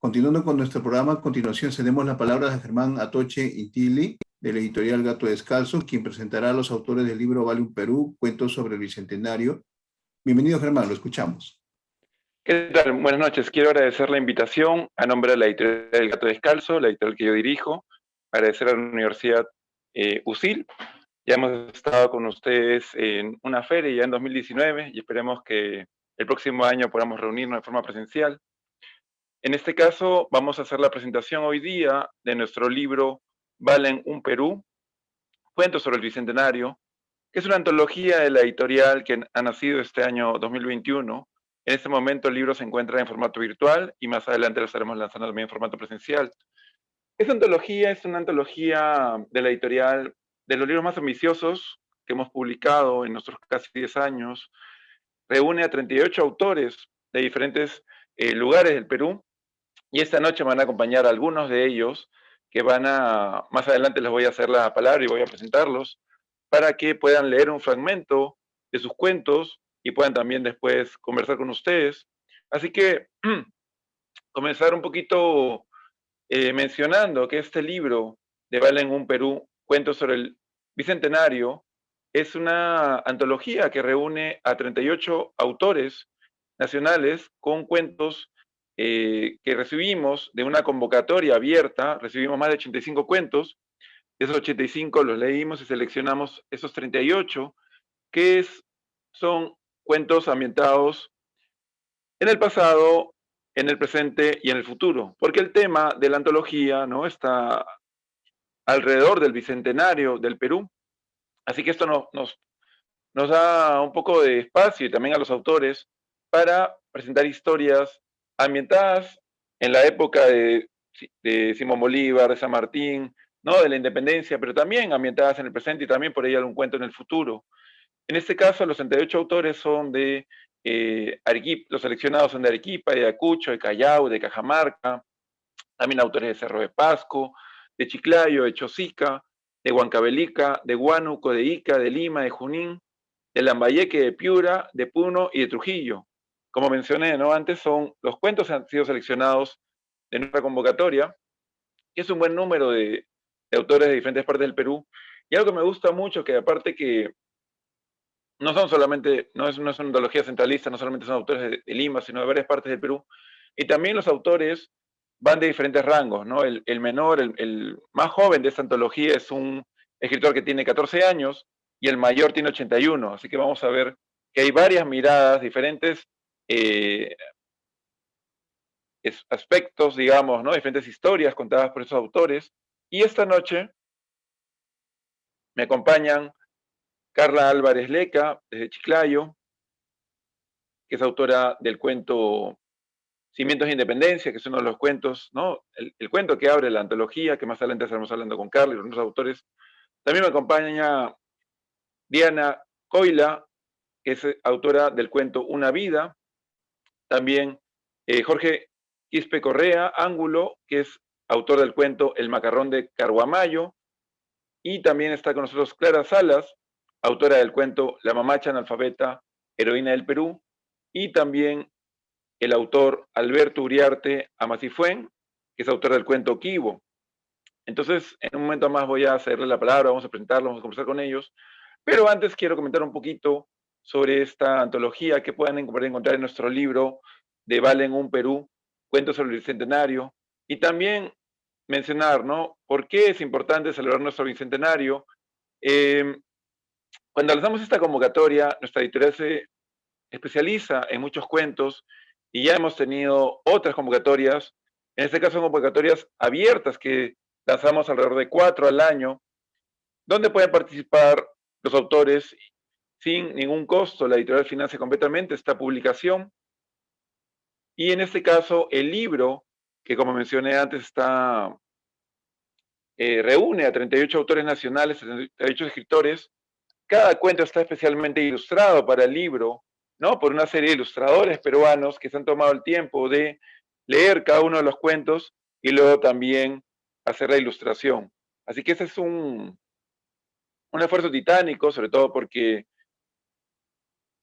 Continuando con nuestro programa, a continuación cedemos la palabra a Germán Atoche Intili, de la editorial Gato Descalzo, quien presentará a los autores del libro Vale un Perú, cuentos sobre el Bicentenario. Bienvenido, Germán, lo escuchamos. ¿Qué tal? Buenas noches. Quiero agradecer la invitación a nombre de la editorial Gato Descalzo, la editorial que yo dirijo, agradecer a la Universidad USIL. Ya hemos estado con ustedes en una feria ya en 2019 y esperemos que el próximo año podamos reunirnos de forma presencial. En este caso, vamos a hacer la presentación hoy día de nuestro libro Valen un Perú, cuentos sobre el Bicentenario, que es una antología de la editorial que ha nacido este año 2021. En este momento el libro se encuentra en formato virtual y más adelante lo estaremos lanzando también en formato presencial. Esta antología es una antología de la editorial de los libros más ambiciosos que hemos publicado en nuestros casi 10 años. Reúne a 38 autores de diferentes lugares del Perú y esta noche me van a acompañar algunos de ellos que más adelante les voy a hacer la palabra y voy a presentarlos para que puedan leer un fragmento de sus cuentos y puedan también después conversar con ustedes. Así que comenzar un poquito mencionando que este libro de Valen un Perú, cuentos sobre el Bicentenario, es una antología que reúne a 38 autores nacionales con cuentos que recibimos de una convocatoria abierta. Recibimos más de 85 cuentos. De esos 85 los leímos y seleccionamos esos 38, que son cuentos ambientados en el pasado, en el presente y en el futuro, porque el tema de la antología, ¿no?, está alrededor del Bicentenario del Perú. Así que esto nos da un poco de espacio y también a los autores para presentar historias ambientadas en la época de Simón Bolívar, de San Martín, ¿no?, de la independencia, pero también ambientadas en el presente y también por ahí algún cuento en el futuro. En este caso, los 38 autores son de Arequipa, los seleccionados son de Arequipa, de Ayacucho, de Callao, de Cajamarca, también autores de Cerro de Pasco, de Chiclayo, de Chosica, de Huancavelica, de Huánuco, de Ica, de Lima, de Junín, de Lambayeque, de Piura, de Puno y de Trujillo. Como mencioné, ¿no?, antes, los cuentos han sido seleccionados de nuestra convocatoria, que es un buen número de autores de diferentes partes del Perú. Y algo que me gusta mucho, que aparte que no son solamente, no es una antología centralista, no solamente son autores de Lima, sino de varias partes del Perú. Y también los autores van de diferentes rangos, ¿no? El menor, el más joven de esta antología es un escritor que tiene 14 años y el mayor tiene 81. Así que vamos a ver que hay varias miradas, diferentes aspectos, digamos, ¿no?, diferentes historias contadas por esos autores. Y esta noche me acompañan Carla Álvarez Leca, desde Chiclayo, que es autora del cuento Cimientos de Independencia, que es uno de los cuentos, ¿no?, el cuento que abre la antología, que más adelante estaremos hablando con Carla y los otros autores. También me acompaña Diana Coila, que es autora del cuento Una Vida. También Jorge Quispe Correa Ángulo, que es autor del cuento El Macarrón de Carguamayo. Y también está con nosotros Clara Salas, autora del cuento La Mamacha Analfabeta, heroína del Perú. Y también el autor Alberto Uriarte Amasifuen, que es autor del cuento Kibo. Entonces, en un momento más voy a hacerle la palabra, vamos a presentarlo, vamos a conversar con ellos. Pero antes quiero comentar un poquito sobre esta antología que pueden encontrar en nuestro libro de Valen un Perú, cuentos sobre el Bicentenario. Y también mencionar, ¿no?, por qué es importante celebrar nuestro Bicentenario. Cuando lanzamos esta convocatoria, nuestra editorial se especializa en muchos cuentos y ya hemos tenido otras convocatorias, en este caso convocatorias abiertas que lanzamos alrededor de 4 al año, donde pueden participar los autores sin ningún costo. La editorial financia completamente esta publicación. Y en este caso, el libro, que como mencioné antes, reúne a 38 autores nacionales, 38 escritores. Cada cuento está especialmente ilustrado para el libro, ¿no?, por una serie de ilustradores peruanos que se han tomado el tiempo de leer cada uno de los cuentos y luego también hacer la ilustración. Así que ese es un esfuerzo titánico, sobre todo porque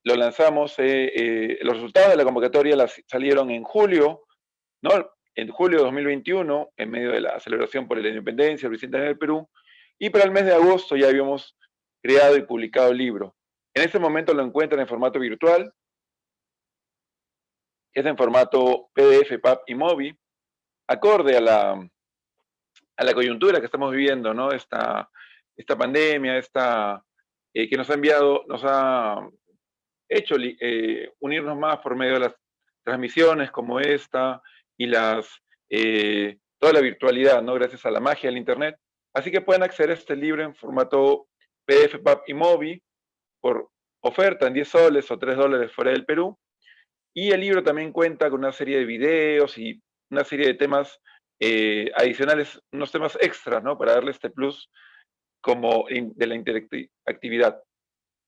lo lanzamos, los resultados de la convocatoria salieron en julio, ¿no? en julio de 2021, en medio de la celebración por la independencia, el bicentenario del Perú, y para el mes de agosto ya habíamos creado y publicado el libro. En este momento lo encuentran en formato virtual, es en formato PDF, PAP y MOBI, acorde a la coyuntura que estamos viviendo, ¿no? Esta pandemia, que nos ha hecho unirnos más por medio de las transmisiones como esta y toda la virtualidad, ¿no? Gracias a la magia del Internet. Así que pueden acceder a este libro en formato PDF, PAP y MOBI por oferta en 10 soles o 3 dólares fuera del Perú. Y el libro también cuenta con una serie de videos y una serie de temas adicionales, unos temas extras, ¿no? Para darle este plus de la interactividad.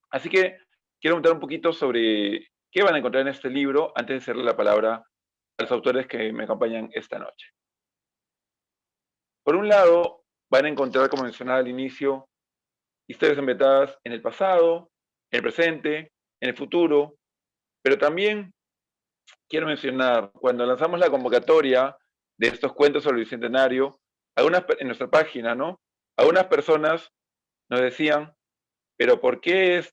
Así que quiero contar un poquito sobre qué van a encontrar en este libro antes de hacerle la palabra a los autores que me acompañan esta noche. Por un lado, van a encontrar, como mencionaba al inicio, historias ambientadas en el pasado, en el presente, en el futuro, pero también quiero mencionar, cuando lanzamos la convocatoria de estos cuentos sobre el Bicentenario, en nuestra página, ¿no? Algunas personas nos decían, pero ¿por qué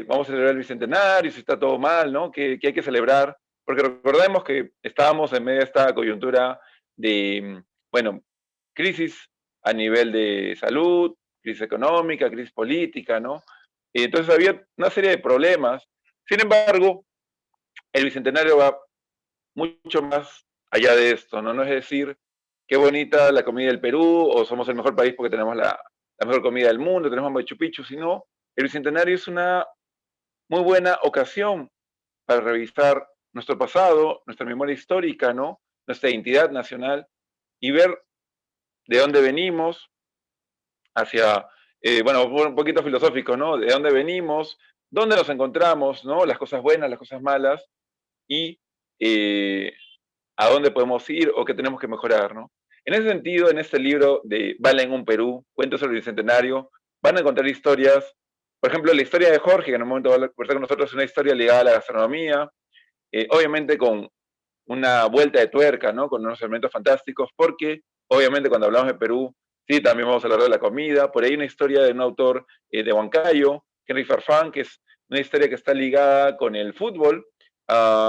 vamos a celebrar el Bicentenario si está todo mal, ¿no? ¿Qué hay que celebrar? Porque recordemos que estábamos en medio de esta coyuntura de, bueno, crisis a nivel de salud, crisis económica, crisis política, ¿no? Y entonces había una serie de problemas. Sin embargo, el Bicentenario va mucho más allá de esto, ¿no? No es decir, qué bonita la comida del Perú, o somos el mejor país porque tenemos la mejor comida del mundo, tenemos Machu Picchu, sino el Bicentenario es una muy buena ocasión para revisar nuestro pasado, nuestra memoria histórica, ¿no? Nuestra identidad nacional y ver de dónde venimos bueno, un poquito filosófico, ¿no? De dónde venimos, dónde nos encontramos, ¿no? Las cosas buenas, las cosas malas y a dónde podemos ir o qué tenemos que mejorar, ¿no? En ese sentido, en este libro de Bala en un Perú, Cuentos sobre el Bicentenario, van a encontrar historias, por ejemplo, la historia de Jorge, que en un momento va a conversar con nosotros, es una historia ligada a la gastronomía, obviamente con una vuelta de tuerca, ¿no? Con unos elementos fantásticos, porque obviamente cuando hablamos de Perú, sí, también vamos a hablar de la comida. Por ahí una historia de un autor de Huancayo, Henry Farfán, que es una historia que está ligada con el fútbol,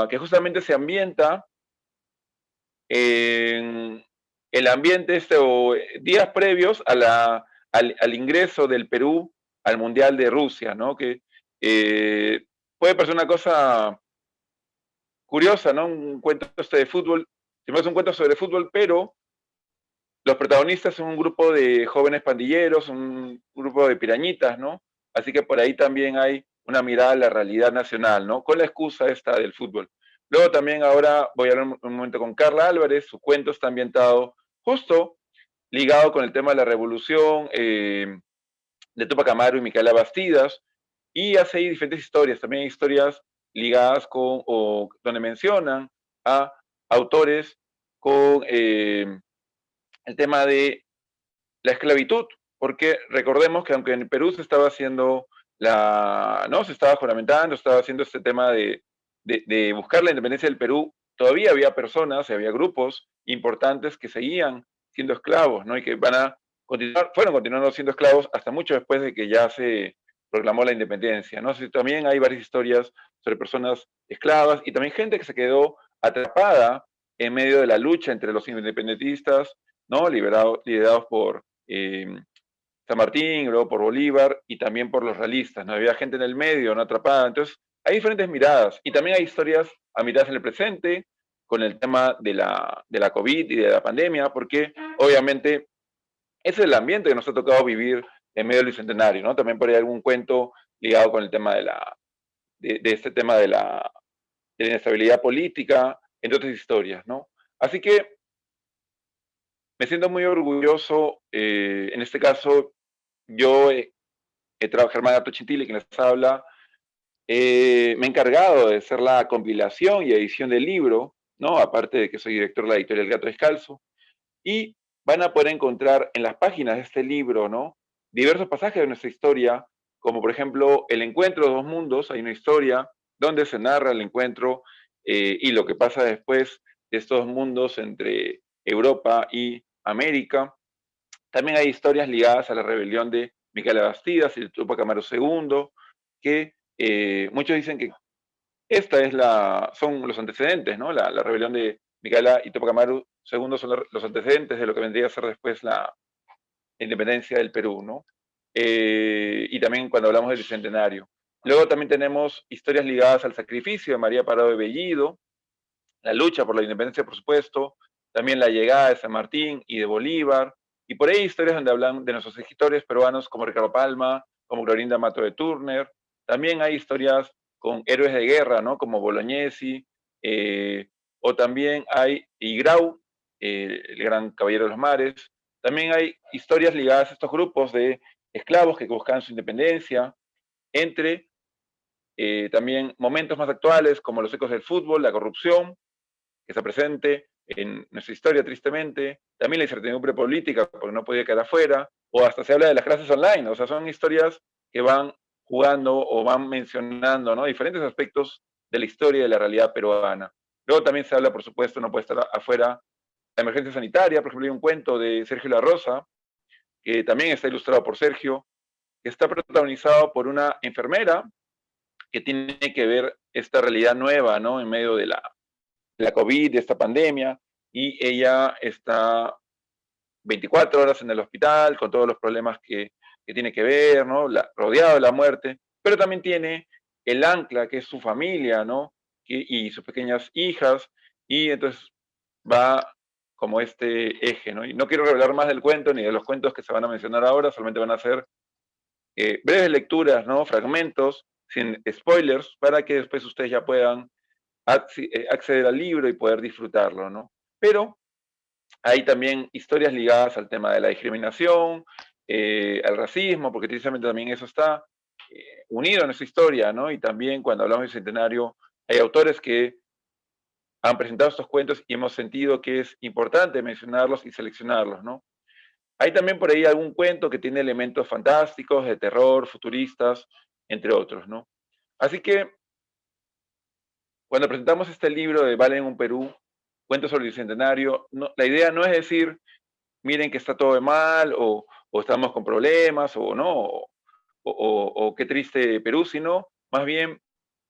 que justamente se ambienta en el ambiente o días previos al ingreso del Perú al Mundial de Rusia, ¿no? Que puede parecer una cosa curiosa, ¿no? Un cuento de fútbol, siempre es un cuento sobre fútbol, pero los protagonistas son un grupo de jóvenes pandilleros, un grupo de pirañitas, ¿no? Así que por ahí también hay una mirada a la realidad nacional, ¿no? Con la excusa esta del fútbol. Luego también ahora voy a hablar un momento con Carla Álvarez, su cuento está ambientado justo ligado con el tema de la revolución de Tupac Amaru y Micaela Bastidas, y hace ahí diferentes historias, también hay historias ligadas o donde mencionan a autores con el tema de la esclavitud, porque recordemos que aunque en Perú se estaba haciendo ¿no? Se estaba juramentando, estaba haciendo este tema de buscar la independencia del Perú, todavía había personas, había grupos importantes que seguían siendo esclavos, ¿no? Y que fueron continuando siendo esclavos hasta mucho después de que ya se proclamó la independencia, ¿no? También hay varias historias sobre personas esclavas y también gente que se quedó atrapada en medio de la lucha entre los independentistas, ¿no? Liderados por San Martín, luego por Bolívar y también por los realistas, ¿no? Había gente en el medio, no atrapada. Entonces, hay diferentes miradas y también hay historias a miradas en el presente con el tema de la COVID y de la pandemia, porque obviamente ese es el ambiente que nos ha tocado vivir en medio del Bicentenario, ¿no? También por ahí algún cuento ligado con el tema de este tema de la inestabilidad política, entre otras historias, ¿no? Así que me siento muy orgulloso, en este caso, yo he trabajado, Germán Gato Chintili, quien les habla, me he encargado de hacer la compilación y edición del libro, ¿no? Aparte de que soy director de la editorial Gato Descalzo, y van a poder encontrar en las páginas de este libro, ¿no? Diversos pasajes de nuestra historia, como por ejemplo el encuentro de dos mundos, hay una historia donde se narra el encuentro y lo que pasa después de estos mundos entre Europa y América. También hay historias ligadas a la rebelión de Micaela Bastidas y de Tupac Amaru II, que muchos dicen que son los antecedentes, ¿no? La rebelión de Micaela y Tupac Amaru II son los antecedentes de lo que vendría a ser después la independencia del Perú, ¿no? Y también cuando hablamos del Bicentenario. Luego también tenemos historias ligadas al sacrificio de María Parado de Bellido, la lucha por la independencia, por supuesto, también la llegada de San Martín y de Bolívar, y por ahí historias donde hablan de nuestros escritores peruanos como Ricardo Palma, como Clorinda Mato de Turner. También hay historias con héroes de guerra, ¿no? Como Bolognesi, o también hay Igrau, el gran caballero de los mares. También hay historias ligadas a estos grupos de esclavos que buscaban su independencia, entre también momentos más actuales como los ecos del fútbol, la corrupción, que está presente en nuestra historia, tristemente, también la incertidumbre política, porque no podía quedar afuera, o hasta se habla de las clases online, o sea, son historias que van jugando o van mencionando, ¿no? Diferentes aspectos de la historia y de la realidad peruana. Luego también se habla, por supuesto, no puede estar afuera, la emergencia sanitaria. Por ejemplo, hay un cuento de Sergio La Rosa, que también está ilustrado por Sergio, que está protagonizado por una enfermera que tiene que ver esta realidad nueva, ¿no? En medio de la COVID, de esta pandemia, y ella está 24 horas en el hospital con todos los problemas que tiene que ver, ¿no? Rodeado de la muerte, pero también tiene el ancla, que es su familia, ¿no? Y sus pequeñas hijas, y entonces va como este eje, ¿no? Y no quiero revelar más del cuento ni de los cuentos que se van a mencionar ahora, solamente van a ser breves lecturas, ¿no? Fragmentos, sin spoilers, para que después ustedes ya puedan acceder al libro y poder disfrutarlo, ¿no? Pero hay también historias ligadas al tema de la discriminación, al racismo, porque precisamente también eso está unido en esa historia, ¿no? Y también cuando hablamos de Centenario, hay autores que han presentado estos cuentos y hemos sentido que es importante mencionarlos y seleccionarlos, ¿no? Hay también por ahí algún cuento que tiene elementos fantásticos, de terror, futuristas, entre otros, ¿no? Así que cuando presentamos este libro de Valen un Perú, Cuentos sobre el Bicentenario, la idea no es decir, miren que está todo de mal, o estamos con problemas, o no, o qué triste Perú, sino más bien,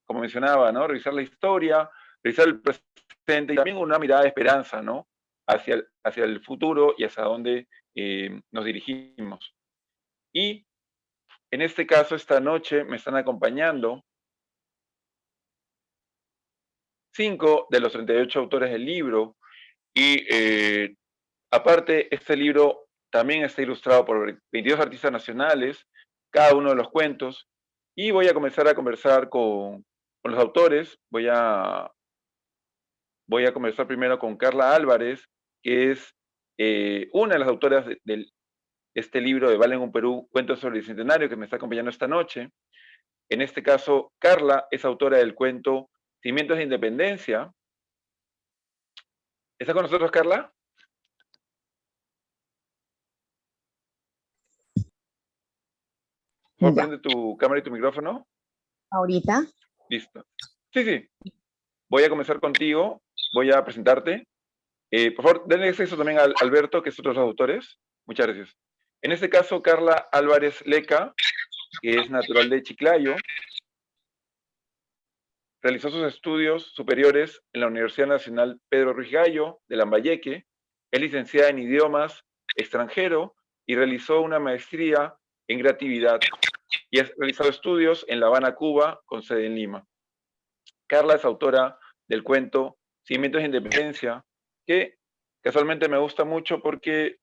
como mencionaba, ¿no? Revisar la historia, revisar el presente y también una mirada de esperanza, ¿no? Hacia el futuro y hacia dónde nos dirigimos. Y en este caso, esta noche me están acompañando 5 de los 38 autores del libro, y aparte, este libro también está ilustrado por 22 artistas nacionales, cada uno de los cuentos, y voy a comenzar a conversar con los autores. Voy a conversar primero con Carla Álvarez, que es una de las autoras de este libro de Valen un Perú, Cuentos sobre el Bicentenario, que me está acompañando esta noche. En este caso, Carla es autora del cuento Cimientos de Independencia. ¿Está con nosotros, Carla? Por favor, Ya, prende tu cámara y tu micrófono. ahorita. Listo. Sí, sí. Voy a comenzar contigo. Voy a presentarte. Por favor, denle acceso también a Alberto, que es otro de los autores. Muchas gracias. En este caso, Carla Álvarez Leca, que es natural de Chiclayo, realizó sus estudios superiores en la Universidad Nacional Pedro Ruiz Gallo de Lambayeque. Es licenciada en idiomas extranjero y realizó una maestría en creatividad, y ha realizado estudios en La Habana, Cuba, con sede en Lima. Carla es autora del cuento Cimientos de Independencia, que casualmente me gusta mucho porque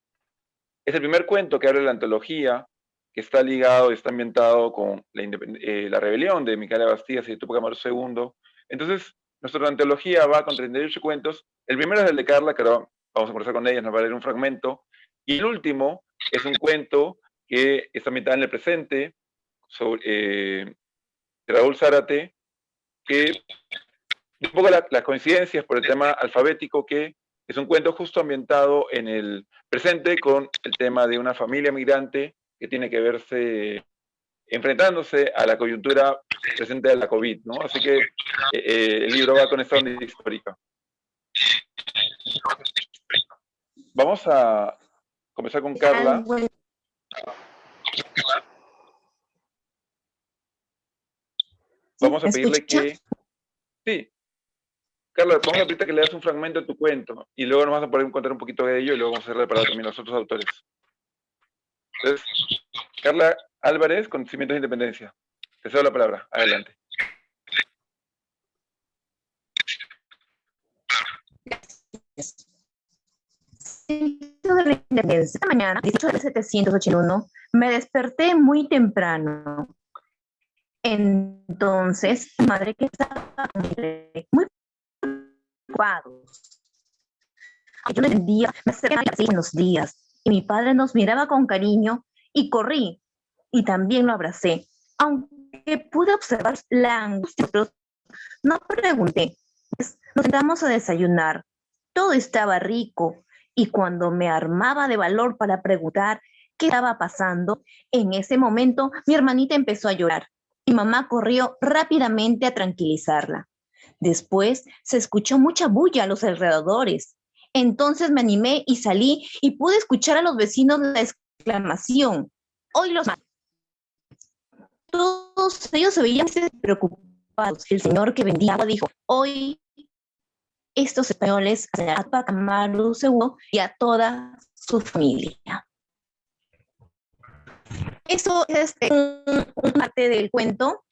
es el primer cuento que abre la antología, que está ligado y está ambientado con la rebelión de Micaela Bastidas y de Tupac Amaru II. Entonces, nuestra antología va con 38 cuentos. El primero es el de Carla, que ahora vamos a conversar con ella, nos va a leer un fragmento. Y el último es un cuento que está ambientado en el presente, sobre, de Raúl Zárate, que un poco las coincidencias por el tema alfabético, que es un cuento justo ambientado en el presente con el tema de una familia migrante que tiene que verse enfrentándose a la coyuntura presente de la COVID, ¿no? Así que el libro va con esta onda histórica. Vamos a comenzar con Carla. Vamos a pedirle que... Sí. Carla, vamos a pedirte que le das un fragmento de tu cuento y luego nos vas a poder contar un poquito de ello y luego vamos a hacerle para también los otros autores. Entonces, Carla Álvarez, con Cimientos de Independencia. Te cedo la palabra. Adelante. De la Independencia. Esta mañana, 18 de 1781, me desperté muy temprano. Entonces, mi madre que estaba muy preocupados. Yo no entendía, me acercaba en los días y mi padre nos miraba con cariño y corrí y también lo abracé. Aunque pude observar la angustia, no pregunté. Nos sentamos a desayunar. Todo estaba rico y cuando me armaba de valor para preguntar qué estaba pasando, en ese momento mi hermanita empezó a llorar. Mi mamá corrió rápidamente a tranquilizarla. Después se escuchó mucha bulla a los alrededores. Entonces me animé y salí y pude escuchar a los vecinos la exclamación: ¡Hoy los mato! Todos ellos se veían preocupados. El señor que vendía agua dijo: hoy estos españoles a Tupac Amaru seguro y a toda su familia. Eso es un parte del cuento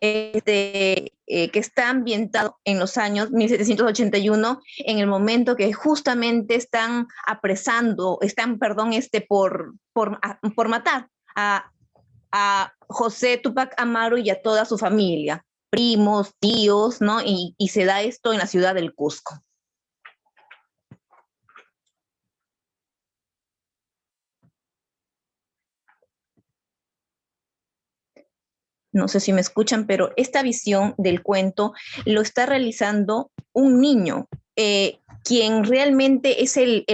que está ambientado en los años 1781, en el momento que justamente están apresando, por matar a José Tupac Amaru y a toda su familia, primos, tíos, ¿no? Y se da esto en la ciudad del Cusco. No sé si me escuchan, pero esta visión del cuento lo está realizando un niño, quien realmente es el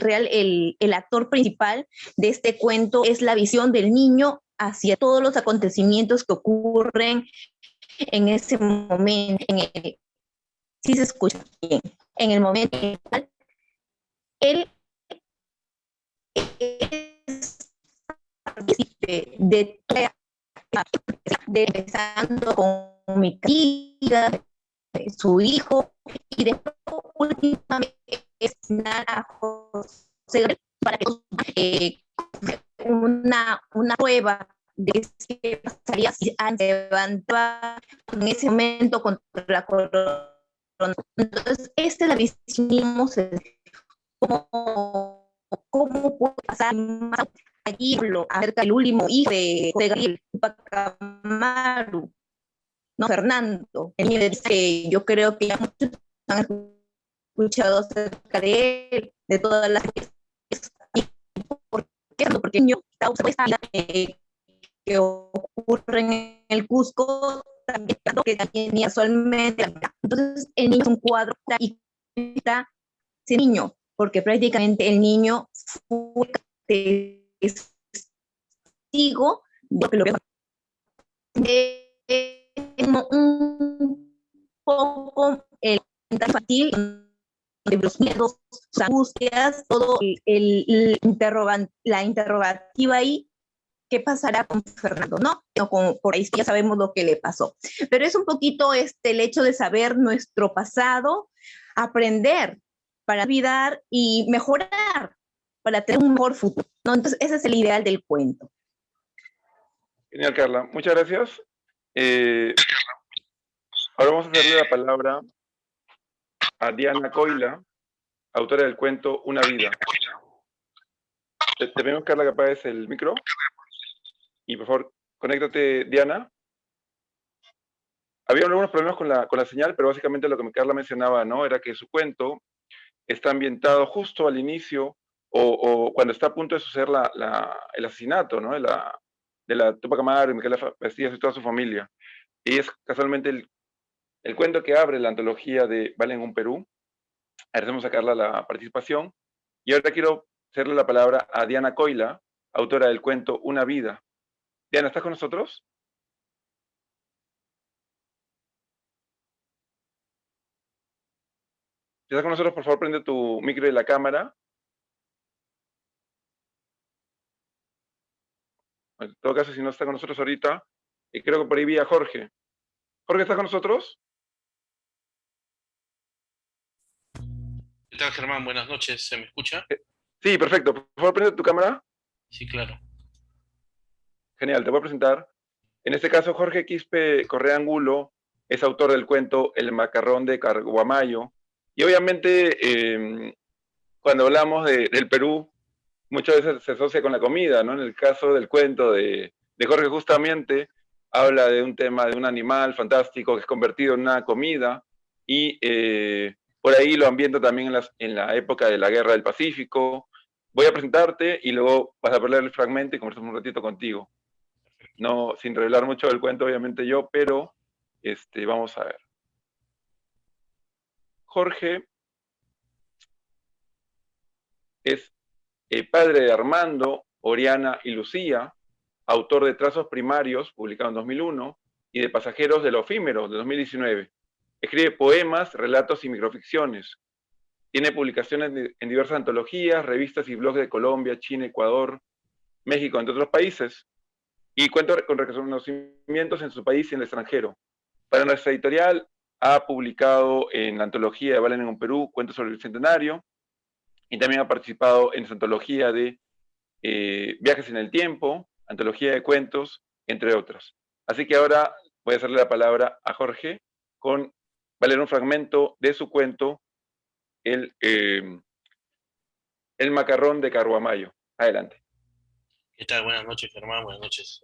actor principal de este cuento, es la visión del niño hacia todos los acontecimientos que ocurren en ese momento. Sí se escucha bien. En el momento en el cual él es partícipe de empezando con mi tía, su hijo, y después últimamente a José para que una prueba de qué pasaría si levantaba en ese momento contra la corona. Entonces, esta es la visión cómo puede pasar más allí acerca del último hijo de José Gabriel Pacamaru, no Fernando, el niño que yo creo que ya muchos han escuchado acerca de él, de todas las ¿por qué? Porque el niño causa que ocurre en el Cusco también, que también casualmente. Entonces el niño es un cuadro y está ese niño, porque prácticamente el niño fue testigo de lo que un poco el infantil, de los miedos, sus angustias, todo la interrogativa ahí, ¿qué pasará con Fernando? ¿No? Por ahí ya sabemos lo que le pasó. Pero es un poquito el hecho de saber nuestro pasado, aprender para olvidar y mejorar, para tener un mejor futuro, ¿no? Entonces, ese es el ideal del cuento. Genial, Carla. Muchas gracias. Ahora vamos a darle la palabra a Diana Coila, autora del cuento Una vida. Te pedimos, Carla, que apagues el micro. Y por favor, conéctate, Diana. Había algunos problemas con la señal, pero básicamente lo que Carla mencionaba, ¿no? Era que su cuento está ambientado justo al inicio o cuando está a punto de suceder el asesinato, ¿no? De la Tupac Amaru y Micaela Pastillas y toda su familia. Y es casualmente el cuento que abre la antología de Valen un Perú. Agradecemos a Carla la participación. Y ahora quiero hacerle la palabra a Diana Coila, autora del cuento Una vida. Diana, ¿estás con nosotros? Si estás con nosotros, por favor, prende tu micro y la cámara. En todo caso, si no está con nosotros ahorita, creo que por ahí vi a Jorge. Jorge, ¿estás con nosotros? ¿Qué tal, Germán? Buenas noches. ¿Se me escucha? Sí, perfecto. Por favor, prende tu cámara. Sí, claro. Genial, te voy a presentar. En este caso, Jorge Quispe Correa Angulo es autor del cuento El macarrón de Carguamayo. Y obviamente, cuando hablamos del Perú, muchas veces se asocia con la comida, ¿no? En el caso del cuento de Jorge, justamente, habla de un tema de un animal fantástico que es convertido en una comida y por ahí lo ambienta también en la época de la Guerra del Pacífico. Voy a presentarte y luego vas a leer el fragmento y conversamos un ratito contigo. No, sin revelar mucho del cuento, obviamente yo, pero vamos a ver. Jorge es padre de Armando, Oriana y Lucía, autor de Trazos Primarios, publicado en 2001, y de Pasajeros de lo Efímero, de 2019. Escribe poemas, relatos y microficciones. Tiene publicaciones en diversas antologías, revistas y blogs de Colombia, China, Ecuador, México, entre otros países, y cuenta con reconocimientos en su país y en el extranjero. Para nuestra editorial ha publicado en la antología de Valen en Perú, Cuentos sobre el Bicentenario, y también ha participado en su antología de Viajes en el Tiempo, antología de cuentos, entre otros. Así que ahora voy a hacerle la palabra a Jorge va a leer un fragmento de su cuento, El macarrón de Carguamayo. Adelante. ¿Qué tal? Buenas noches, Germán. Buenas noches,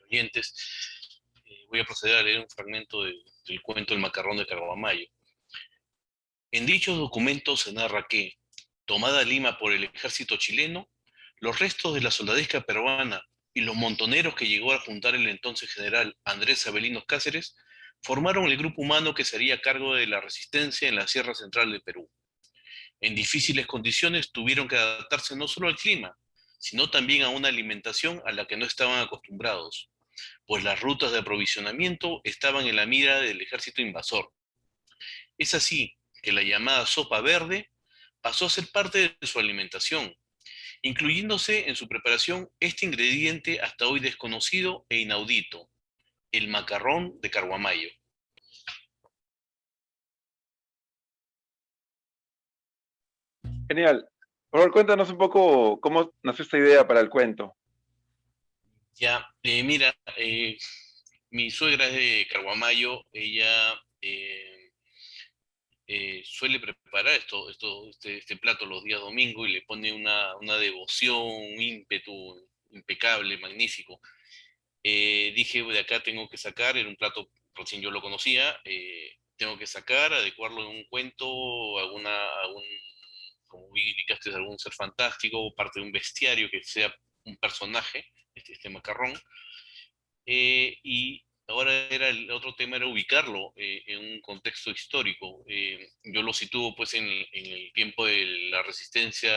oyentes. Voy a proceder a leer un fragmento del cuento El macarrón de Carguamayo. En dichos documentos se narra que, tomada Lima por el ejército chileno, los restos de la soldadesca peruana y los montoneros que llegó a juntar el entonces general Andrés Avelinos Cáceres formaron el grupo humano que se haría cargo de la resistencia en la Sierra Central de Perú. En difíciles condiciones tuvieron que adaptarse no solo al clima, sino también a una alimentación a la que no estaban acostumbrados, pues las rutas de aprovisionamiento estaban en la mira del ejército invasor. Es así que la llamada sopa verde pasó a ser parte de su alimentación, incluyéndose en su preparación este ingrediente hasta hoy desconocido e inaudito, el macarrón de Carguamayo. Genial. Por favor, cuéntanos un poco cómo nació esta idea para el cuento. Ya, mira, mi suegra es de Carguamayo, ella suele preparar este plato los días domingos y le pone una devoción, un ímpetu impecable, magnífico. Dije, de acá tengo que sacar, era un plato, recién yo lo conocía, tengo que sacar, adecuarlo en un cuento, como bien indicaste, algún ser fantástico, parte de un bestiario que sea un personaje, este macarrón. Y ahora el otro tema era ubicarlo en un contexto histórico. Yo lo sitúo pues en el tiempo de la resistencia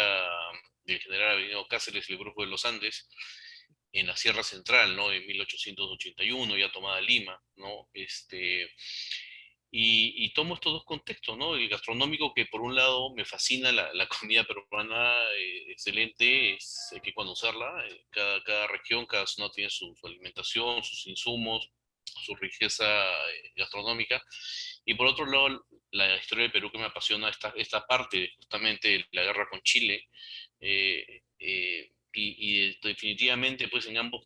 del general Avelino Cáceres y el Grupo de los Andes, en la Sierra Central, ¿no? En 1881, ya tomada Lima, ¿no? Y tomo estos dos contextos, ¿no? El gastronómico, que por un lado me fascina la comida peruana, excelente, hay que conocerla. Cada región, cada zona tiene su alimentación, sus insumos, su riqueza gastronómica. Y por otro lado, la historia del Perú, que me apasiona, esta parte justamente de la guerra con Chile. Y definitivamente, pues en ambos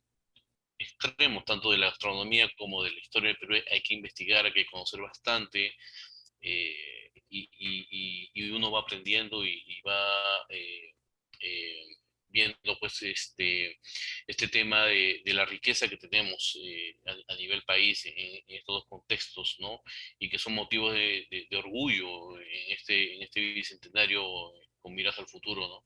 extremos, tanto de la gastronomía como de la historia del Perú, hay que investigar, hay que conocer bastante, y uno va aprendiendo y va eh, viendo pues este tema de la riqueza que tenemos a nivel país en estos dos contextos, ¿no? Y que son motivos de orgullo en este bicentenario con miras al futuro, ¿no?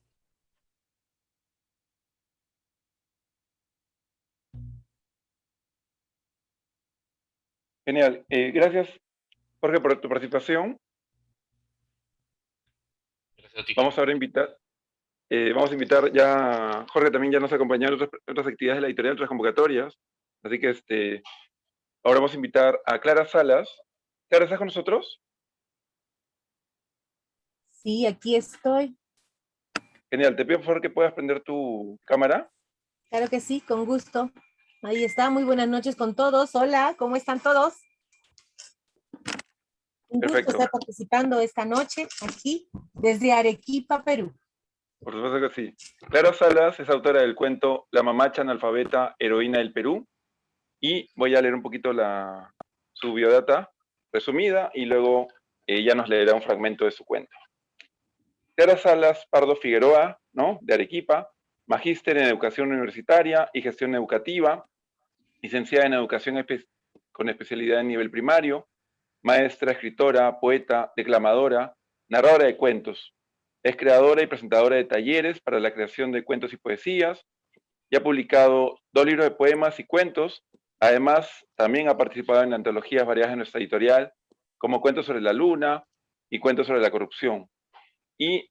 Genial. Gracias, Jorge, por tu participación. Gracias a ti. Vamos ahora a invitar, ya, Jorge también ya nos acompañó en otras actividades de la editorial, otras convocatorias. Así que ahora vamos a invitar a Clara Salas. Clara, ¿estás con nosotros? Sí, aquí estoy. Genial. Te pido por favor que puedas prender tu cámara. Claro que sí, con gusto. Ahí está, muy buenas noches con todos. Hola, ¿cómo están todos? Un gusto Perfecto. estar participando esta noche aquí desde Arequipa, Perú. Por supuesto que sí. Clara Salas es autora del cuento La mamacha analfabeta, heroína del Perú. Y voy a leer un poquito su biodata resumida y luego ella nos leerá un fragmento de su cuento. Clara Salas Pardo Figueroa, ¿no? De Arequipa, magíster en educación universitaria y gestión educativa, licenciada en educación con especialidad en nivel primario, maestra, escritora, poeta, declamadora, narradora de cuentos. Es creadora y presentadora de talleres para la creación de cuentos y poesías y ha publicado 2 libros de poemas y cuentos. Además, también ha participado en antologías variadas de nuestra editorial, como Cuentos sobre la Luna y Cuentos sobre la Corrupción. Y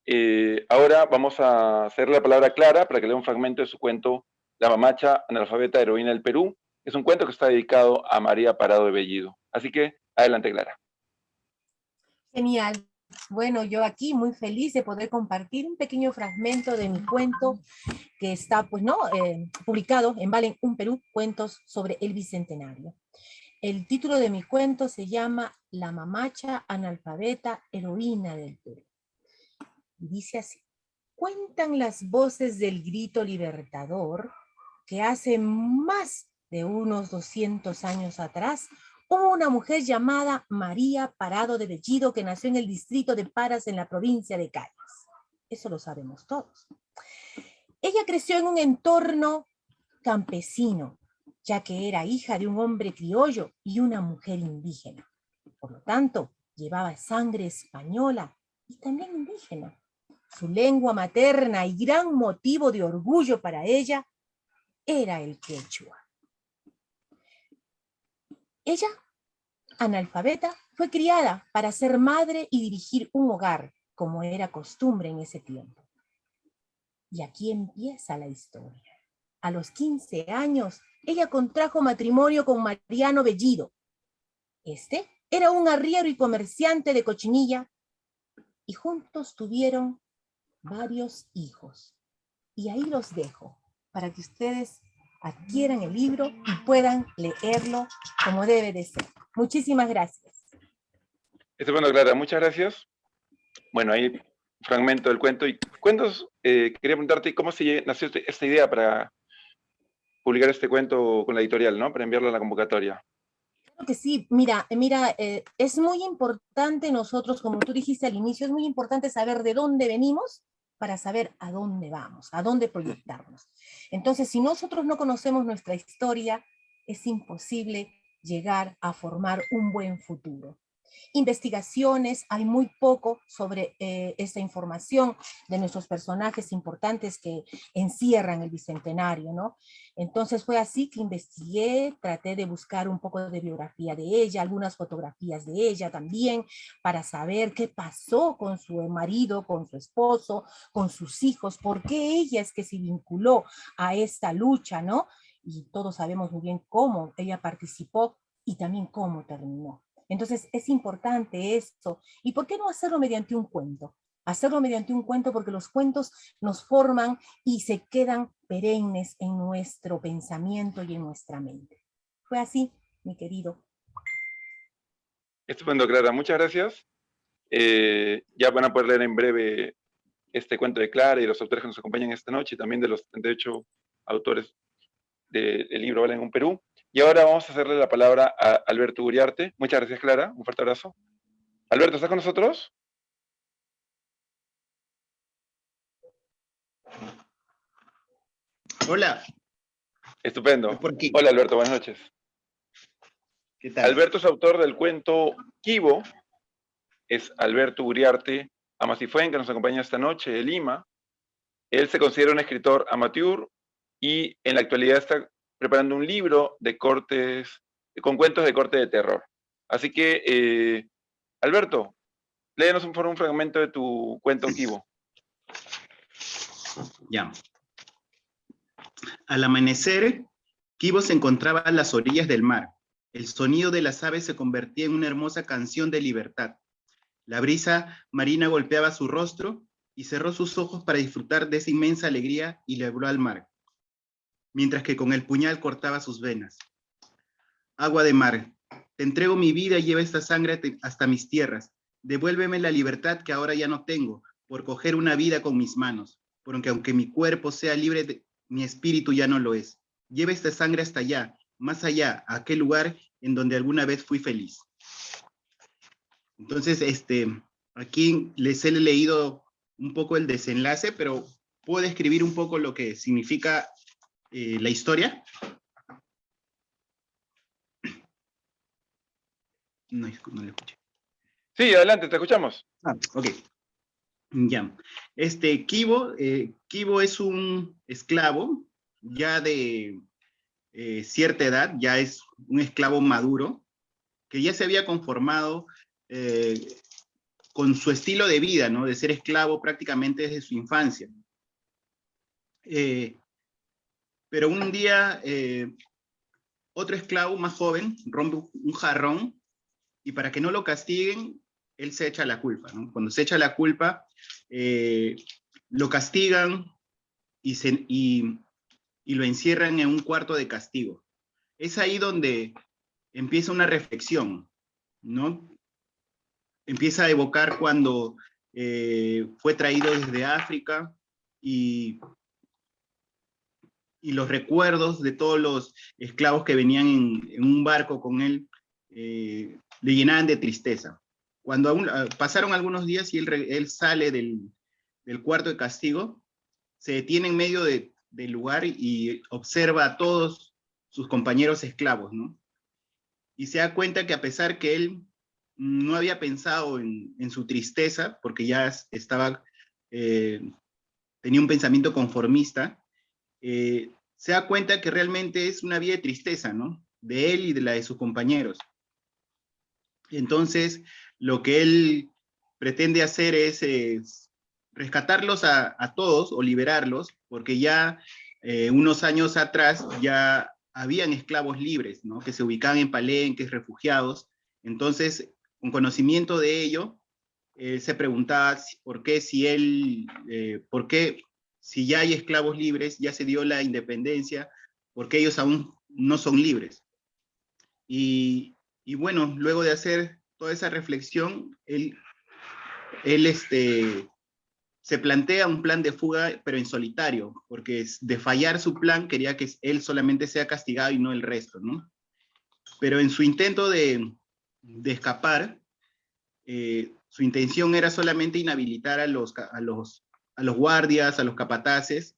ahora vamos a hacer la palabra a Clara para que lea un fragmento de su cuento La mamacha analfabeta heroína del Perú. Es un cuento que está dedicado a María Parado de Bellido. Así que, adelante, Clara. Genial. Bueno, yo aquí muy feliz de poder compartir un pequeño fragmento de mi cuento que está, pues, publicado en Valen un Perú, cuentos sobre el Bicentenario. El título de mi cuento se llama La mamacha analfabeta heroína del Perú. Y dice así: cuentan las voces del grito libertador que hace más de unos 200 años atrás hubo una mujer llamada María Parado de Bellido que nació en el distrito de Paras en la provincia de Calles. Eso lo sabemos todos. Ella creció en un entorno campesino, ya que era hija de un hombre criollo y una mujer indígena. Por lo tanto, llevaba sangre española y también indígena. Su lengua materna y gran motivo de orgullo para ella era el quechua. Ella, analfabeta, fue criada para ser madre y dirigir un hogar, como era costumbre en ese tiempo. Y aquí empieza la historia. A los 15 años, ella contrajo matrimonio con Mariano Bellido. Este era un arriero y comerciante de Cochinilla, y juntos tuvieron varios hijos. Y ahí los dejo, para que ustedes adquieran el libro y puedan leerlo como debe de ser. Muchísimas gracias. Estupendo, Clara. Muchas gracias. Bueno, ahí un fragmento del cuento. Y cuentos, quería preguntarte cómo nació esta idea para publicar este cuento con la editorial, ¿no? Para enviarlo a la convocatoria. Claro que sí. Mira, es muy importante nosotros, como tú dijiste al inicio, es muy importante saber de dónde venimos para saber a dónde vamos, a dónde proyectarnos. Entonces, si nosotros no conocemos nuestra historia, es imposible llegar a formar un buen futuro. Investigaciones, hay muy poco sobre esta información de nuestros personajes importantes que encierran el Bicentenario, ¿no? Entonces fue así que investigué, traté de buscar un poco de biografía de ella, algunas fotografías de ella también, para saber qué pasó con su marido, con su esposo, con sus hijos, por qué ella es que se vinculó a esta lucha, ¿no? Y todos sabemos muy bien cómo ella participó y también cómo terminó. Entonces es importante esto. ¿Y por qué no hacerlo mediante un cuento? Hacerlo mediante un cuento porque los cuentos nos forman y se quedan perennes en nuestro pensamiento y en nuestra mente. Fue así, mi querido. Estupendo, Clara. Muchas gracias. Ya van a poder leer en breve este cuento de Clara y los autores que nos acompañan esta noche, y también de los 38 autores del libro Valen un Perú. Y ahora vamos a hacerle la palabra a Alberto Uriarte. Muchas gracias, Clara. Un fuerte abrazo. Alberto, ¿estás con nosotros? Hola. Estupendo. Por aquí. Hola, Alberto. Buenas noches. ¿Qué tal? Alberto es autor del cuento Quibo. Es Alberto Uriarte Amasifuen, que nos acompaña esta noche de Lima. Él se considera un escritor amateur y en la actualidad está preparando un libro con cuentos de corte de terror. Así que, Alberto, léenos un fragmento de tu cuento Quibo. Ya. Al amanecer, Quibo se encontraba a las orillas del mar. El sonido de las aves se convertía en una hermosa canción de libertad. La brisa marina golpeaba su rostro y cerró sus ojos para disfrutar de esa inmensa alegría y le habló al mar. mientras que con el puñal cortaba sus venas. Agua de mar, te entrego mi vida y lleva esta sangre hasta mis tierras. Devuélveme la libertad que ahora ya no tengo, por coger una vida con mis manos. Porque aunque mi cuerpo sea libre, mi espíritu ya no lo es. Lleva esta sangre hasta allá, más allá, a aquel lugar en donde alguna vez fui feliz. Entonces, aquí les he leído un poco el desenlace, pero ¿puedo describir un poco lo que significa la historia? No lo escuché. Sí, adelante, te escuchamos. Ok. Ya. Kibo es un esclavo ya de cierta edad, ya es un esclavo maduro, que ya se había conformado con su estilo de vida, ¿no? De ser esclavo prácticamente desde su infancia. Pero un día, otro esclavo más joven rompe un jarrón y para que no lo castiguen, él se echa la culpa, ¿no? Cuando se echa la culpa, lo castigan y lo encierran en un cuarto de castigo. Es ahí donde empieza una reflexión, ¿no? Empieza a evocar cuando fue traído desde África y los recuerdos de todos los esclavos que venían en un barco con él le llenaban de tristeza. Cuando pasaron algunos días y él sale del cuarto de castigo, se detiene en medio del lugar y observa a todos sus compañeros esclavos, ¿no? Y se da cuenta que a pesar que él no había pensado en su tristeza, porque ya estaba, tenía un pensamiento conformista, se da cuenta que realmente es una vida de tristeza, ¿no? De él y de la de sus compañeros. Entonces, lo que él pretende hacer es rescatarlos a todos o liberarlos, porque ya unos años atrás ya habían esclavos libres, ¿no? Que se ubicaban en palenques, refugiados. Entonces, con conocimiento de ello, se preguntaba por qué si ya hay esclavos libres, ya se dio la independencia, por qué ellos aún no son libres. Y bueno, luego de hacer toda esa reflexión, él se plantea un plan de fuga, pero en solitario, porque de fallar su plan quería que él solamente sea castigado y no el resto, ¿no? Pero en su intento de escapar, su intención era solamente inhabilitar a los guardias, a los capataces,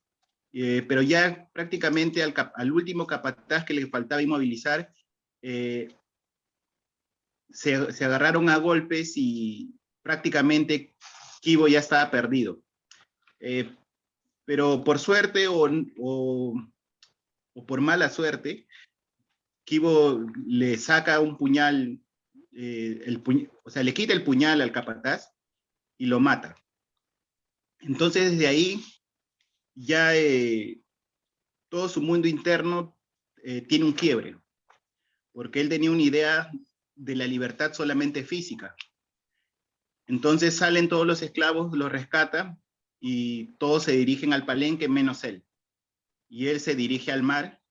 pero ya prácticamente al último capataz que le faltaba inmovilizar, se agarraron a golpes y prácticamente Kibo ya estaba perdido. Pero por suerte o por mala suerte, Kibo le saca un puñal, o sea, le quita el puñal al capataz y lo mata. Entonces desde ahí ya todo su mundo interno tiene un quiebre, porque él tenía una idea de la libertad solamente física. Entonces salen todos los esclavos, los rescata y todos se dirigen al palenque menos él. Y él se dirige al mar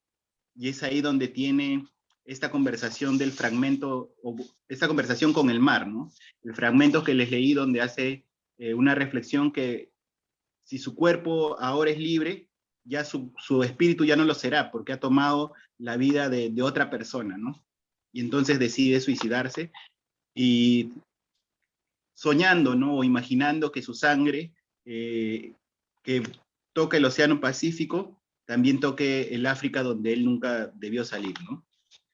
y es ahí donde tiene esta conversación del fragmento, esta conversación con el mar, ¿no? El fragmento que les leí donde hace una reflexión que si su cuerpo ahora es libre, ya su espíritu ya no lo será, porque ha tomado la vida de otra persona, ¿no? Y entonces decide suicidarse y soñando, ¿no? O imaginando que su sangre, que toca el Océano Pacífico, también toque el África donde él nunca debió salir, ¿no?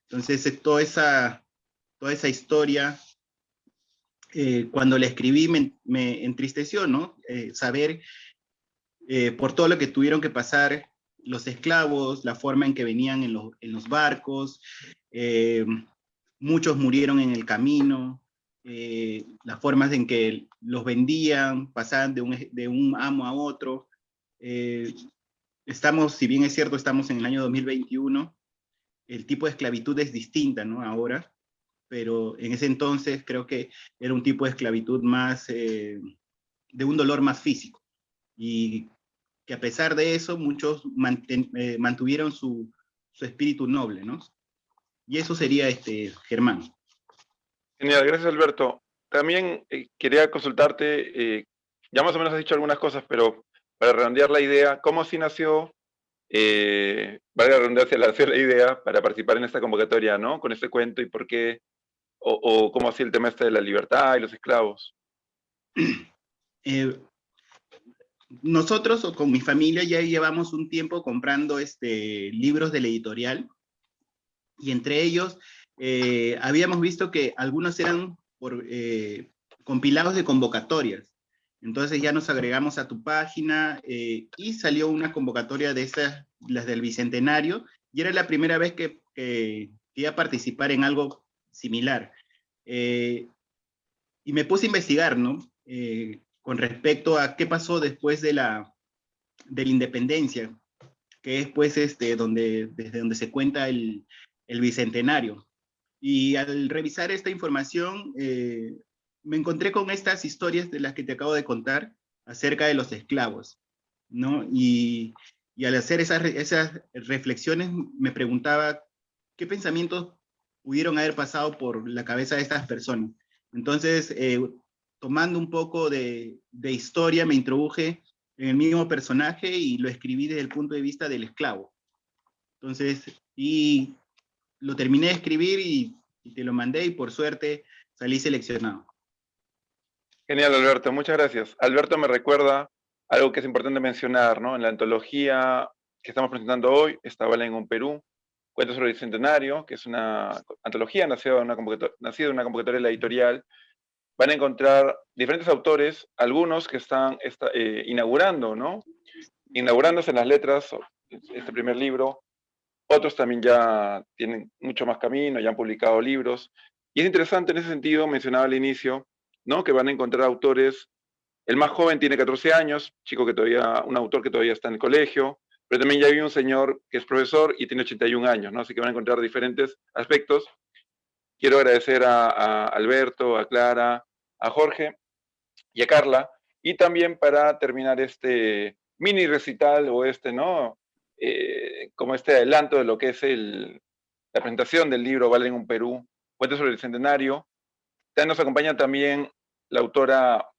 Entonces, toda esa historia, cuando la escribí me entristeció, ¿no? Saber por todo lo que tuvieron que pasar los esclavos, la forma en que venían en los barcos, muchos murieron en el camino, las formas en que los vendían, pasaban de un amo a otro. Si bien es cierto, estamos en el año 2021, el tipo de esclavitud es distinta, ¿no? Ahora, pero en ese entonces creo que era un tipo de esclavitud más, de un dolor más físico, y que a pesar de eso muchos mantuvieron su espíritu noble, ¿no? Y eso sería Germán. Genial, gracias Alberto. También quería consultarte, ya más o menos has dicho algunas cosas, pero para redondear la idea, ¿cómo así nació, valga la redundancia, nació la idea para participar en esta convocatoria, ¿no? Con este cuento y por qué, o cómo así el tema este de la libertad y los esclavos? Nosotros con mi familia ya llevamos un tiempo comprando libros de la editorial, y entre ellos habíamos visto que algunos eran compilados de convocatorias. Entonces ya nos agregamos a tu página y salió una convocatoria de esas, las del Bicentenario, y era la primera vez que iba a participar en algo similar. Y me puse a investigar, ¿no? Con respecto a qué pasó después de la independencia, que es pues desde donde se cuenta el Bicentenario. Y al revisar esta información, me encontré con estas historias de las que te acabo de contar acerca de los esclavos, ¿no? Y al hacer esas reflexiones me preguntaba qué pensamientos pudieron haber pasado por la cabeza de estas personas. Entonces, tomando un poco de historia, me introduje en el mismo personaje y lo escribí desde el punto de vista del esclavo. Entonces, y lo terminé de escribir y te lo mandé, y por suerte salí seleccionado. Genial, Alberto, muchas gracias. Alberto me recuerda algo que es importante mencionar, ¿no? En la antología que estamos presentando hoy, está Valen en Perú, Cuentos sobre el Bicentenario, que es una antología nacida de una convocatoria de la editorial. Van a encontrar diferentes autores, algunos que están inaugurando, ¿no? Inaugurándose en las letras, este primer libro. Otros también ya tienen mucho más camino, ya han publicado libros. Y es interesante en ese sentido, mencionaba al inicio, ¿no? Que van a encontrar autores. El más joven tiene 14 años, un autor que todavía está en el colegio, pero también ya hay un señor que es profesor y tiene 81 años, ¿no? Así que van a encontrar diferentes aspectos. Quiero agradecer a Alberto, a Clara, a Jorge y a Carla, y también para terminar este mini recital o ¿no? Como este adelanto de lo que es la presentación del libro Valen en Perú, Cuentos sobre el Bicentenario. Nos acompaña también la autora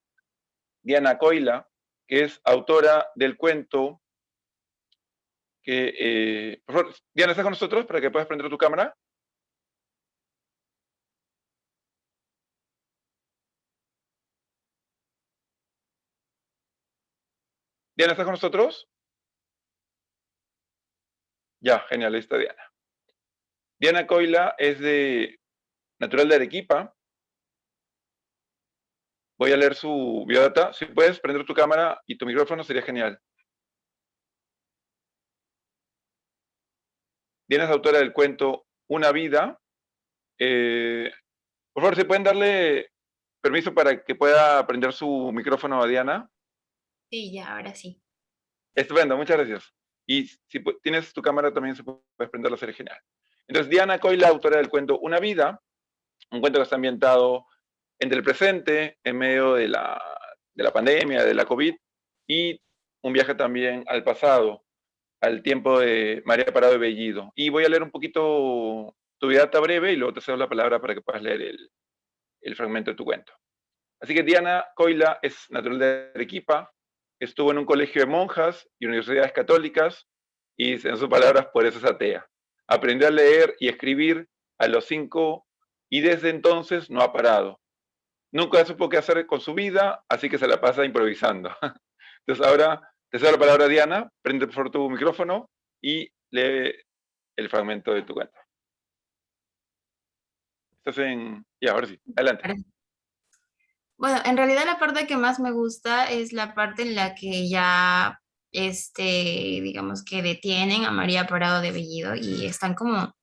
Diana Coila, que es autora del cuento que... por favor, Diana, ¿estás con nosotros para que puedas prender tu cámara? Diana, ¿estás con nosotros? Ya, genial, ahí está Diana. Diana Coila es natural de Arequipa. Voy a leer su biodata. Si puedes prender tu cámara y tu micrófono sería genial. Diana es autora del cuento Una vida. Por favor, ¿se pueden darle permiso para que pueda prender su micrófono a Diana? Sí, ya, ahora sí. Estupendo, muchas gracias. Y si tienes tu cámara también se puede prenderla, sería genial. Entonces, Diana Coila, autora del cuento Una vida, un cuento que está ambientado entre el presente, en medio de la pandemia, de la COVID, y un viaje también al pasado, al tiempo de María Parado de Bellido. Y voy a leer un poquito tu vidata breve y luego te cedo la palabra para que puedas leer el fragmento de tu cuento. Así que Diana Coila es natural de Arequipa, estuvo en un colegio de monjas y universidades católicas, y en sus palabras, por eso es atea. Aprendió a leer y escribir a los 5 y desde entonces no ha parado. Nunca supo qué hacer con su vida, así que se la pasa improvisando. Entonces ahora te cedo la palabra a Diana, prende por favor tu micrófono y lee el fragmento de tu cuento. Ya, ahora sí, adelante. Bueno, en realidad la parte que más me gusta es la parte en la que ya, digamos que detienen a María Parado de Bellido y están como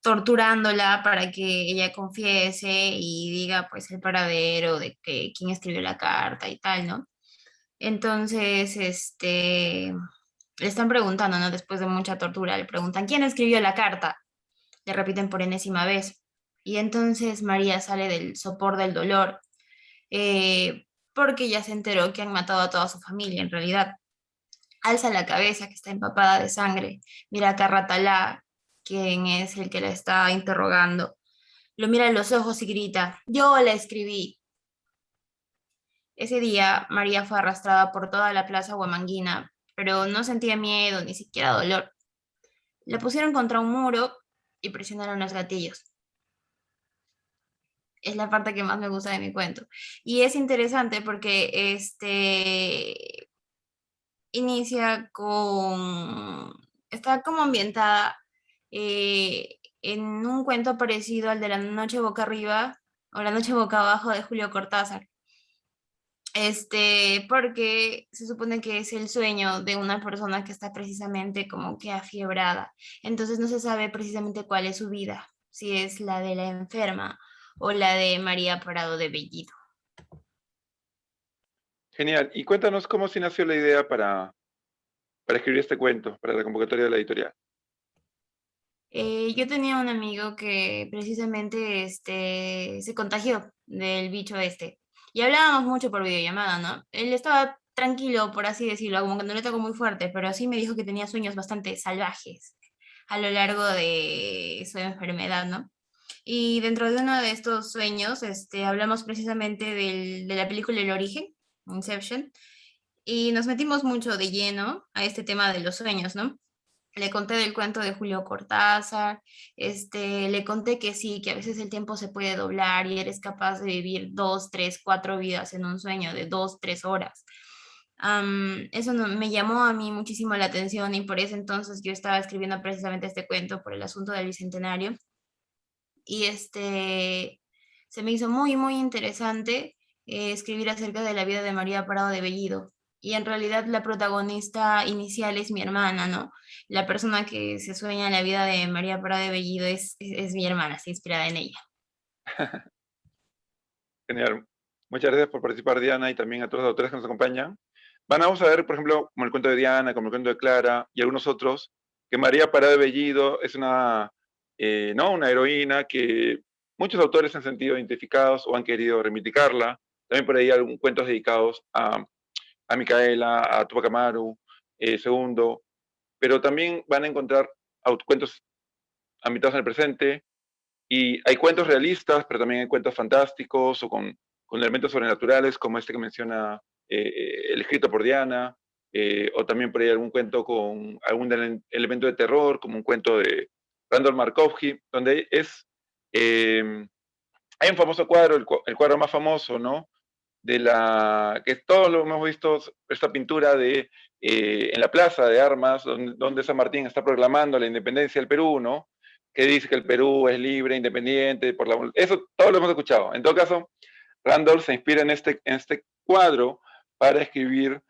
torturándola para que ella confiese y diga pues el paradero de quién escribió la carta y tal, ¿no? Entonces, le están preguntando, ¿no? Después de mucha tortura, le preguntan, ¿quién escribió la carta? Le repiten por enésima vez. Y entonces María sale del sopor del dolor, porque ya se enteró que han matado a toda su familia, en realidad. alza la cabeza que está empapada de sangre, mira a Carratalá, quien es el que la está interrogando, lo mira en los ojos y grita, yo la escribí. Ese día María fue arrastrada por toda la plaza Huamanguina, pero no sentía miedo ni siquiera dolor. La pusieron contra un muro y presionaron los gatillos. Es la parte que más me gusta de mi cuento. Y es interesante porque inicia con... Está como ambientada en un cuento parecido al de La noche boca arriba o La noche boca abajo de Julio Cortázar. Porque se supone que es el sueño de una persona que está precisamente como que afiebrada. Entonces no se sabe precisamente cuál es su vida, si es la de la enferma o la de María Parado de Bellido. Genial. Y cuéntanos cómo se nació la idea para escribir este cuento, para la convocatoria de la editorial. Yo tenía un amigo que precisamente se contagió del bicho este. Y hablábamos mucho por videollamada, ¿no? Él estaba tranquilo, por así decirlo, como que no le tocó muy fuerte, pero sí me dijo que tenía sueños bastante salvajes a lo largo de su enfermedad, ¿no? Y dentro de uno de estos sueños, hablamos precisamente de la película El Origen, Inception, y nos metimos mucho de lleno a este tema de los sueños, ¿no? Le conté del cuento de Julio Cortázar, le conté que sí, que a veces el tiempo se puede doblar y eres capaz de vivir 2, 3, 4 vidas en un sueño de 2, 3 horas. Eso me llamó a mí muchísimo la atención y por ese entonces yo estaba escribiendo precisamente este cuento por el asunto del Bicentenario y se me hizo muy, muy interesante escribir acerca de la vida de María Parado de Bellido. Y en realidad la protagonista inicial es mi hermana, ¿no? La persona que se sueña en la vida de María Parado de Bellido es mi hermana, se inspirada en ella. Genial. Muchas gracias por participar, Diana, y también a todos los autores que nos acompañan. Vamos a ver, por ejemplo, como el cuento de Diana, como el cuento de Clara y algunos otros, que María Parada de Bellido es una heroína que muchos autores se han sentido identificados o han querido reivindicarla. También por ahí hay algunos cuentos dedicados a Micaela, a Tupac Amaru, Segundo, pero también van a encontrar cuentos ambientados en el presente, y hay cuentos realistas, pero también hay cuentos fantásticos o con elementos sobrenaturales, como este que menciona el escrito por Diana, o también por ahí algún cuento con algún elemento de terror, como un cuento de Randall Markovsky, donde hay un famoso cuadro, el cuadro más famoso, ¿no? Que todos lo hemos visto, esta pintura en la plaza de armas, donde San Martín está proclamando la independencia del Perú, ¿no? Que dice que el Perú es libre, independiente, eso todo lo hemos escuchado. En todo caso, Randolph se inspira en este cuadro para escribir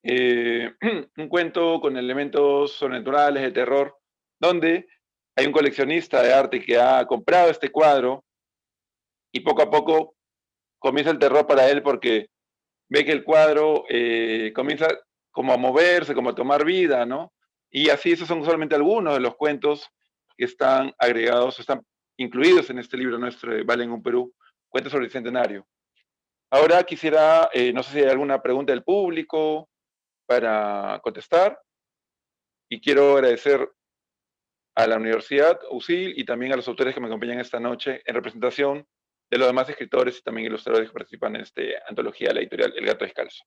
un cuento con elementos sobrenaturales, de terror, donde hay un coleccionista de arte que ha comprado este cuadro y poco a poco comienza el terror para él porque ve que el cuadro comienza como a moverse, como a tomar vida, ¿no? Y así esos son solamente algunos de los cuentos que están agregados, están incluidos en este libro nuestro de Valen un Perú, Cuentos sobre el Centenario. Ahora quisiera, no sé si hay alguna pregunta del público para contestar, y quiero agradecer a la Universidad USIL y también a los autores que me acompañan esta noche en representación de los demás escritores y también ilustradores que participan en esta antología de la editorial El Gato Descalzo.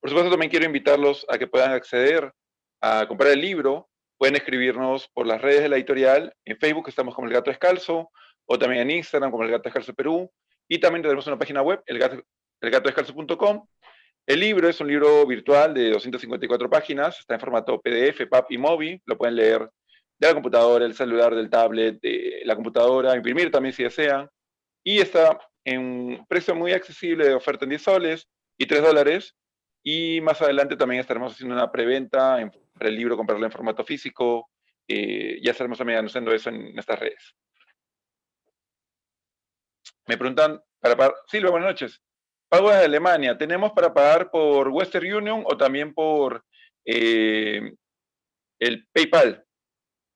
Por supuesto, también quiero invitarlos a que puedan acceder a comprar el libro. Pueden escribirnos por las redes de la editorial. En Facebook estamos como El Gato Descalzo, o también en Instagram como El Gato Descalzo Perú. Y también tenemos una página web, elgatodescalzo.com. El libro es un libro virtual de 254 páginas, está en formato PDF, PAP y MOBI. Lo pueden leer de la computadora, el celular, del tablet, de la computadora, imprimir también si desean. Y está en un precio muy accesible de oferta en 10 soles y $3. Y más adelante también estaremos haciendo una preventa para el libro, comprarlo en formato físico. Ya estaremos también anunciando eso en nuestras redes. Me preguntan, Silvia, buenas noches. Pago de Alemania, ¿tenemos para pagar por Western Union o también por el PayPal?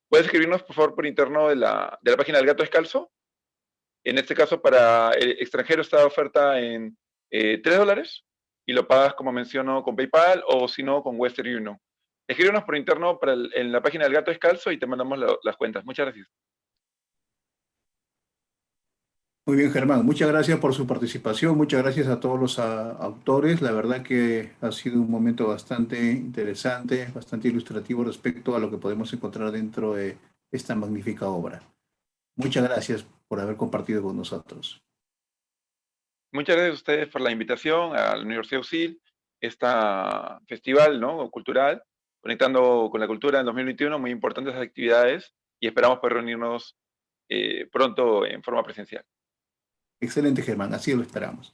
¿Puedes escribirnos, por favor, por interno de la página del Gato Descalzo? En este caso, para el extranjero está oferta en $3 y lo pagas, como menciono, con PayPal o si no, con Western Union. Escríbenos por interno en la página del Gato Descalzo y te mandamos las cuentas. Muchas gracias. Muy bien, Germán. Muchas gracias por su participación. Muchas gracias a todos los autores. La verdad que ha sido un momento bastante interesante, bastante ilustrativo respecto a lo que podemos encontrar dentro de esta magnífica obra. Muchas gracias por haber compartido con nosotros. Muchas gracias a ustedes por la invitación a la Universidad USIL, festival, ¿no?, cultural, conectando con la cultura en 2021, muy importantes actividades, y esperamos poder reunirnos pronto en forma presencial. Excelente, Germán. Así lo esperamos.